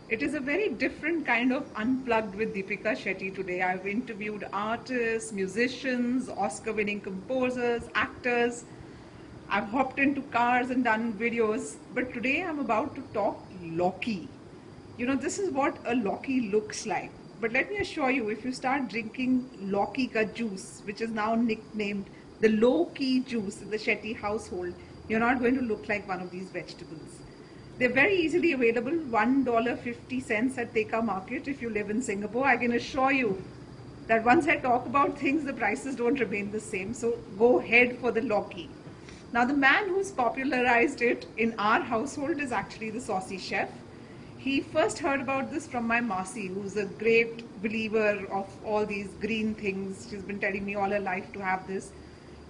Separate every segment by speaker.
Speaker 1: It is a very different kind of Unplugged with Deepika Shetty today. I've interviewed artists, musicians, Oscar-winning composers, actors. I've hopped into cars and done videos. But today I'm about to talk Lauki. This is what a Lauki looks like. But let me assure you, if you start drinking Lauki ka juice, which is now nicknamed the low-key juice in the Shetty household, you're not going to look like one of these vegetables. They're very easily available, $1.50 at Teka Market if you live in Singapore. I can assure you that once I talk about things, the prices don't remain the same. So go ahead for the Lauki. Now, the man who's popularized it in our household is actually the saucy chef. He first heard about this from my Masi, who's a great believer of all these green things. She's been telling me all her life to have this.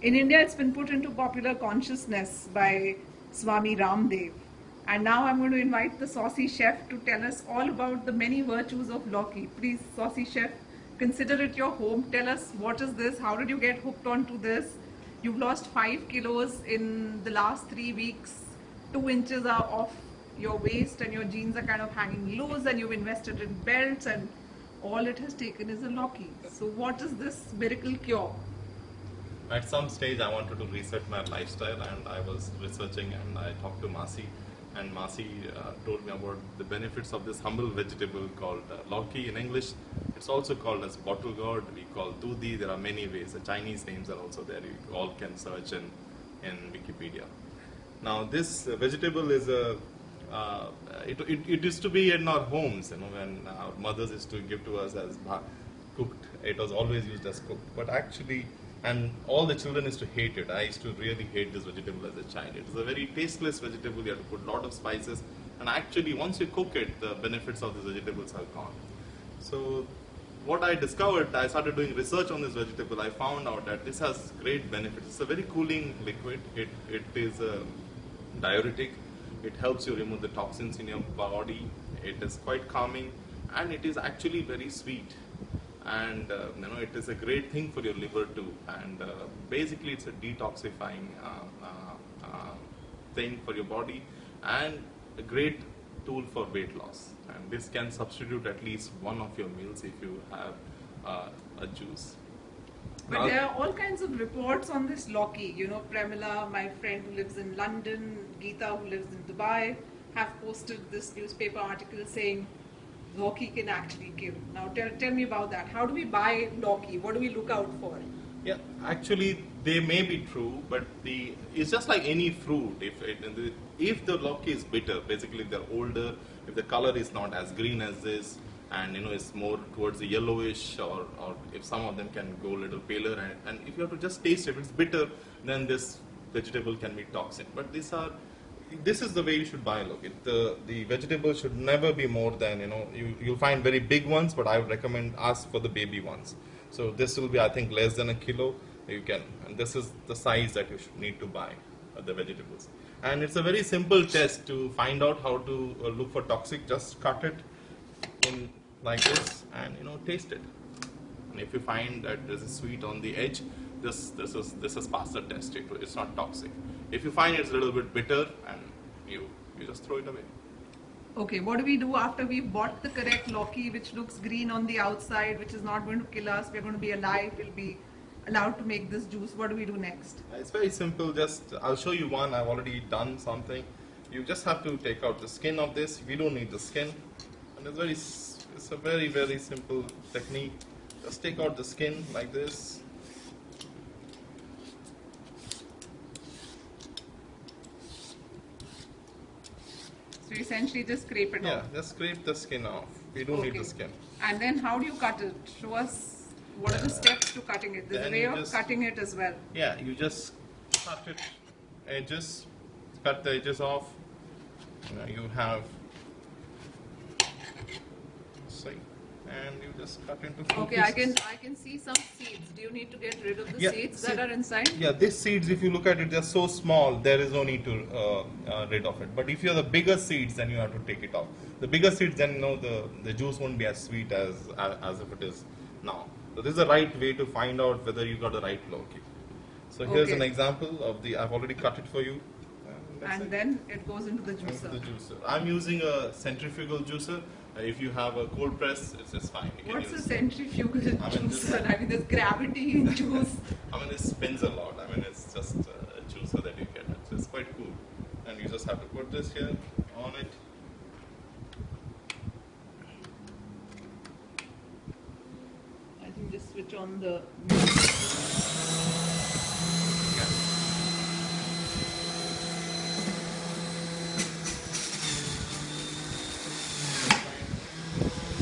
Speaker 1: In India, it's been put into popular consciousness by Swami Ramdev. And now I'm going to invite the saucy chef to tell us all about the many virtues of Lauki. Please, saucy chef, consider it your home. Tell us, what is this? How did you get hooked onto this? You've lost 5 kilos in the last 3 weeks. 2 inches are off your waist and your jeans are kind of hanging loose, and you've invested in belts, and all it has taken is a Lauki. So what is this miracle cure?
Speaker 2: At some stage I wanted to reset my lifestyle, and I was researching, and I talked to Masi, and Masi told me about the benefits of this humble vegetable called Lauki in English. It's also called as bottle gourd, we call dudi. There are many ways. The Chinese names are also there. You all can search in Wikipedia. Now this vegetable is it used to be in our homes, when our mothers used to give to us as cooked. It was always used as cooked, but actually, and all the children used to hate it. I used to really hate this vegetable as a child. It is a very tasteless vegetable. You have to put a lot of spices, and actually once you cook it, the benefits of these vegetables are gone. So what I discovered, I started doing research on this vegetable. I found out that this has great benefits. It's a very cooling liquid. It is a diuretic. It helps you remove the toxins in your body. It is quite calming, and it is actually very sweet. And it is a great thing for your liver too. And basically, it's a detoxifying thing for your body, and a great tool for weight loss. And this can substitute at least one of your meals if you have a juice.
Speaker 1: But there are all kinds of reports on this Lauki. Premila, my friend who lives in London, Geeta who lives in Dubai, have posted this newspaper article saying Lauki can actually kill. Now tell me about that. How do we buy Lauki? What do we look out for?
Speaker 2: Yeah, actually they may be true, but it's just like any fruit. If the Lauki is bitter, basically if they're older, if the color is not as green as this, and it's more towards the yellowish, or if some of them can go a little paler, and if you have to just taste it, if it's bitter, then this vegetable can be toxic. But this is the way you should buy Lauki. The vegetable should never be more than, you'll find very big ones, but I would recommend ask for the baby ones. So this will be, I think, less than a kilo. And this is the size that you should need to buy the vegetables. And it's a very simple test to find out how to look for toxic. Just cut it in like this, and taste it. And if you find that there's a sweet on the edge, this has passed the test. It's not toxic. If you find it's a little bit bitter, and you just throw it away.
Speaker 1: Okay, what do we do after we've bought the correct Lauki, which looks green on the outside, which is not going to kill us? We're going to be alive. We'll be allowed to make this juice. What do we do next?
Speaker 2: It's very simple. I'll show you one. I've already done something. You just have to take out the skin of this. We don't need the skin, and it's a very, very simple technique. Just take out the skin like this.
Speaker 1: So you essentially just scrape it off?
Speaker 2: Yeah, just scrape the skin off. We don't need the skin.
Speaker 1: And then how do you cut it? Show us what are the steps to cutting it. There's a way of cutting it as well.
Speaker 2: Yeah, you just cut it edges, cut the edges off. You have, and you just cut into few pieces.
Speaker 1: I can see some seeds. Do you need to get rid of the seeds that are inside?
Speaker 2: Yeah, these seeds, if you look at it, they're so small, there is no need to rid of it. But if you have the bigger seeds, then you have to take it off. The bigger seeds, then the juice won't be as sweet as if it is now. So this is the right way to find out whether you got the right Lauki. So here's an example of I've already cut it for you.
Speaker 1: And
Speaker 2: it.
Speaker 1: then it goes into the
Speaker 2: Into
Speaker 1: juicer.
Speaker 2: the juicer. I'm using a centrifugal juicer. If you have a cold press, it's just fine. You can
Speaker 1: What's a
Speaker 2: use.
Speaker 1: centrifugal
Speaker 2: this-
Speaker 1: juicer? I mean, there's gravity in juice.
Speaker 2: I mean, it spins a lot. I mean, it's just a juicer that you get. It's quite cool. And you just have to put this here on it.
Speaker 1: I think just switch on the.
Speaker 2: Yeah.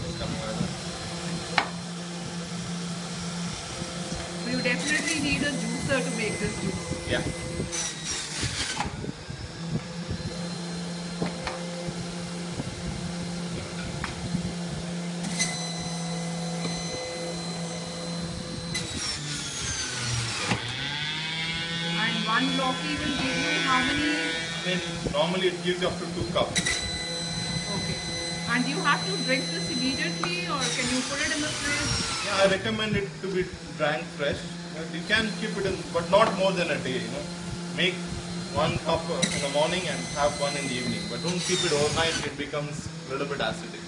Speaker 2: It's coming like that.
Speaker 1: So you definitely need a juicer to make this juice.
Speaker 2: Yeah.
Speaker 1: And one Lauki will give you how many?
Speaker 2: I mean, normally it gives you up to 2 cups.
Speaker 1: Okay. And you have to drink this immediately, or can you put it in the fridge?
Speaker 2: Yeah, I recommend it to be drank fresh. But you can keep it in, but not more than a day. Make 1 cup in the morning and have one in the evening. But don't keep it overnight; it becomes a little bit acidic.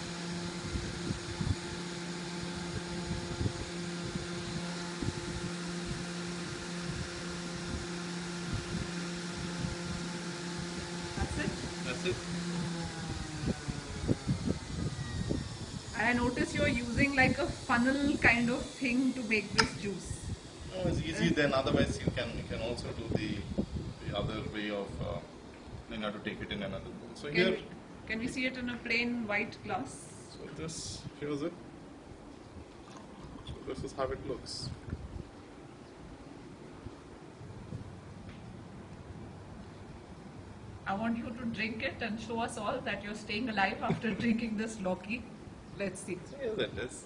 Speaker 1: That's it.
Speaker 2: That's it.
Speaker 1: I notice you're using like a funnel kind of thing to make this juice.
Speaker 2: No, it's easy. Then otherwise you can also do the other way of you have to take it in another bowl. So here,
Speaker 1: Can we see it in a plain white glass?
Speaker 2: so this shows it. So this is how it looks.
Speaker 1: I want you to drink it and show us all that you're staying alive after drinking this Lauki. Let's see.
Speaker 2: So here that is.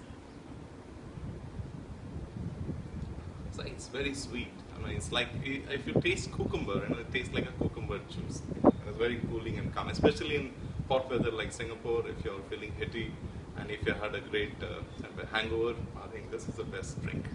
Speaker 2: So it's very sweet. I mean, it's like if you taste cucumber, it tastes like a cucumber juice. It's very cooling and calm, especially in hot weather like Singapore. If you're feeling heady and if you had a great hangover, I think this is the best drink.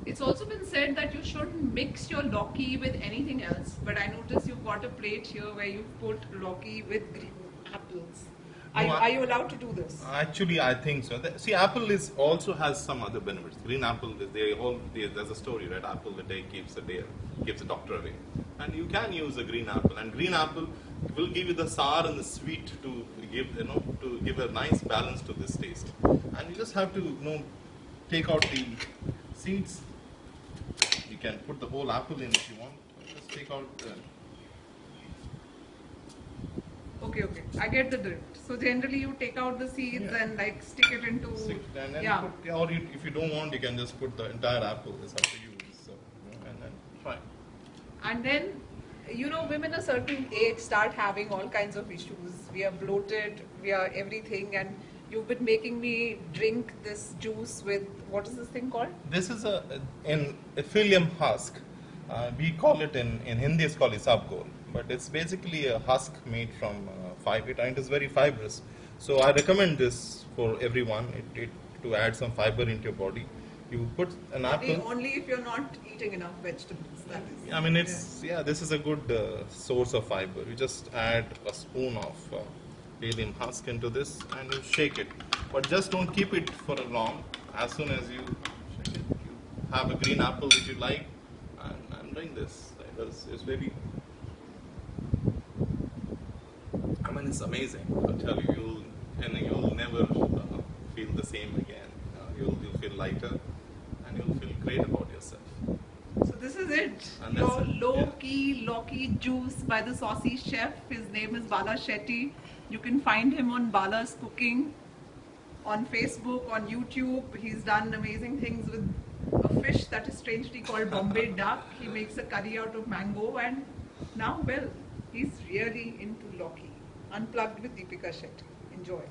Speaker 1: It's also been said that you shouldn't mix your Lauki with anything else, but I notice you've got a plate here where you've put Lauki with green apples. Are you allowed to do this?
Speaker 2: Actually, I think so. See, apple also has some other benefits. Green apple, there's a story, right? Apple a day keeps the doctor away. And you can use a green apple, and green apple will give you the sour and the sweet to give a nice balance to this taste. And you just have to take out the seeds. You can put the whole apple in if you want. Just take out the.
Speaker 1: Okay. I get the drift. So generally you take out the seeds and like stick it into...
Speaker 2: And then or if you don't want, you can just put the entire apple. It's up to you. So, and then try.
Speaker 1: And then, women a certain age start having all kinds of issues. We are bloated, we are everything, and you've been making me drink this juice with, what is this thing called?
Speaker 2: This is in psyllium husk. We call it in Hindi, it's called isabgol. But it's basically a husk made from fiber, and it is very fibrous. So I recommend this for everyone to add some fiber into your body. You put an apple.
Speaker 1: Only if you're not eating enough vegetables. That is.
Speaker 2: I mean, this is a good source of fiber. You just add a spoon of psyllium husk into this and you shake it. But just don't keep it for long. As soon as you shake it, you have a green apple which you like. And I'm doing this. It's very. I mean, it's amazing. I'll tell you, you'll never feel the same again. You'll feel lighter, and you'll feel great about yourself.
Speaker 1: So this is it.
Speaker 2: And
Speaker 1: Your
Speaker 2: that's it,
Speaker 1: low-key Lauki juice by the saucy chef. His name is Bala Shetty. You can find him on Bala's Cooking, on Facebook, on YouTube. He's done amazing things with a fish that is strangely called Bombay duck. He makes a curry out of mango, and now, he's really into Lauki. Unplugged with Deepika Shetty. Enjoy.